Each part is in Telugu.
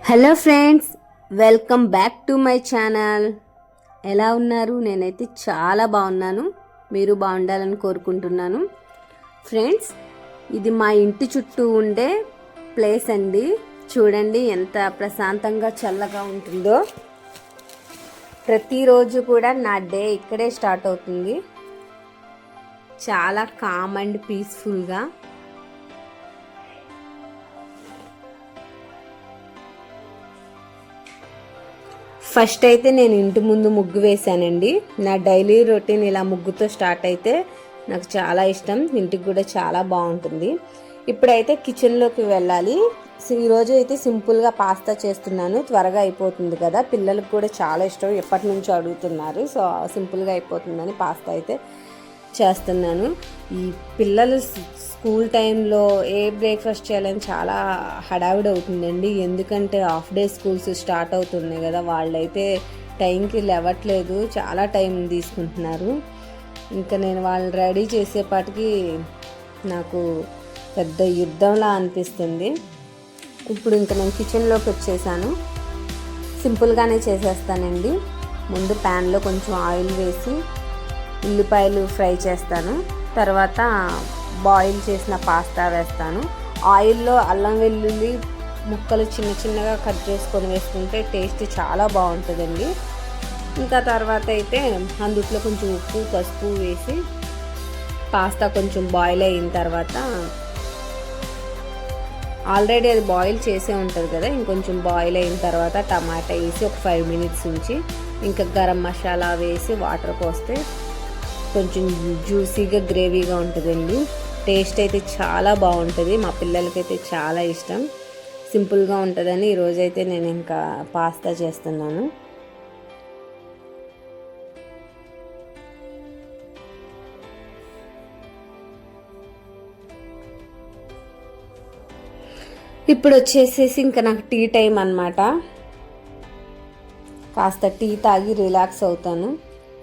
Hello friends, welcome back to my channel. ఎలా ఉన్నారు? నేనైతే చాలా బాగున్నాను. మీరు బాగుండాలని కోరుకుంటున్నాను. ఫ్రెండ్స్, ఇది మా ఇంటి చుట్టూ ఉండే ప్లేస్ అండి. చూడండి ఎంత ప్రశాంతంగా చల్లగా ఉంటుందో. ప్రతిరోజు కూడా నా డే ఇక్కడే స్టార్ట్ అవుతుంది. చాలా కామ్ అండ్ పీస్ఫుల్గా. ఫస్ట్ అయితే నేను ఇంటి ముందు ముగ్గు వేశానండి. నా డైలీ రొటీన్ ఇలా ముగ్గుతో స్టార్ట్ అయితే నాకు చాలా ఇష్టం. ఇంటికి కూడా చాలా బాగుంటుంది. ఇప్పుడైతే కిచెన్లోకి వెళ్ళాలి. ఈరోజు అయితే సింపుల్గా పాస్తా చేస్తున్నాను. త్వరగా అయిపోతుంది కదా, పిల్లలకు కూడా చాలా ఇష్టం, ఎప్పటి నుంచో అడుగుతున్నారు. సో సింపుల్గా అయిపోతుందని పాస్తా అయితే చేస్తున్నాను. ఈ పిల్లలు స్కూల్ టైంలో ఏ బ్రేక్ఫాస్ట్ చేయాలని చాలా హడావిడి అవుతుందండి. ఎందుకంటే హాఫ్ డే స్కూల్స్ స్టార్ట్ అవుతున్నాయి కదా, వాళ్ళైతే టైంకి లేవట్లేదు, చాలా టైం తీసుకుంటున్నారు. ఇంకా నేను వాళ్ళని రెడీ చేసేపాటికి నాకు పెద్ద యుద్ధంలా అనిపిస్తుంది. ఇప్పుడు ఇంకా నేను కిచెన్లోకి వచ్చేసాను. సింపుల్గానే చేసేస్తానండి. ముందు ప్యాన్లో కొంచెం ఆయిల్ వేసి ఉల్లిపాయలు ఫ్రై చేస్తాను. తర్వాత బాయిల్ చేసిన పాస్తా వేస్తాను. ఆయిల్లో అల్లం వెల్లుల్లి ముక్కలు చిన్న చిన్నగా కట్ చేసుకొని వేసుకుంటే టేస్ట్ చాలా బాగుంటుందండి. ఇంకా తర్వాత అయితే అందుట్లో కొంచెం ఉప్పు పసుపు వేసి పాస్తా కొంచెం బాయిల్ అయిన తర్వాత, ఆల్రెడీ అది బాయిల్ చేసే ఉంటుంది కదా, ఇంకొంచెం బాయిల్ అయిన తర్వాత టమాటా వేసి ఒక 5 మినిట్స్ ఉంచి ఇంకా గరం మసాలా వేసి వాటర్ పోస్తే కొంచెం జ్యూసీగా గ్రేవీగా ఉంటుందండి. టేస్ట్ అయితే చాలా బాగుంటుంది. మా పిల్లలకైతే చాలా ఇష్టం. సింపుల్గా ఉంటుందని ఈరోజైతే నేను ఇంకా పాస్తా చేస్తున్నాను. ఇప్పుడు వచ్చేసేసి ఇంకా నాకు టీ టైం అన్నమాట. కాస్త టీ తాగి రిలాక్స్ అవుతాను.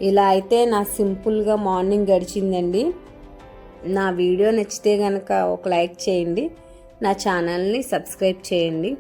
ఇలా అయితే నా సింపుల్గా మార్నింగ్ గడిచిందండి. నా వీడియో నచ్చితే కనుక ఒక లైక్ చేయండి, నా ఛానల్ని సబ్స్క్రైబ్ చేయండి.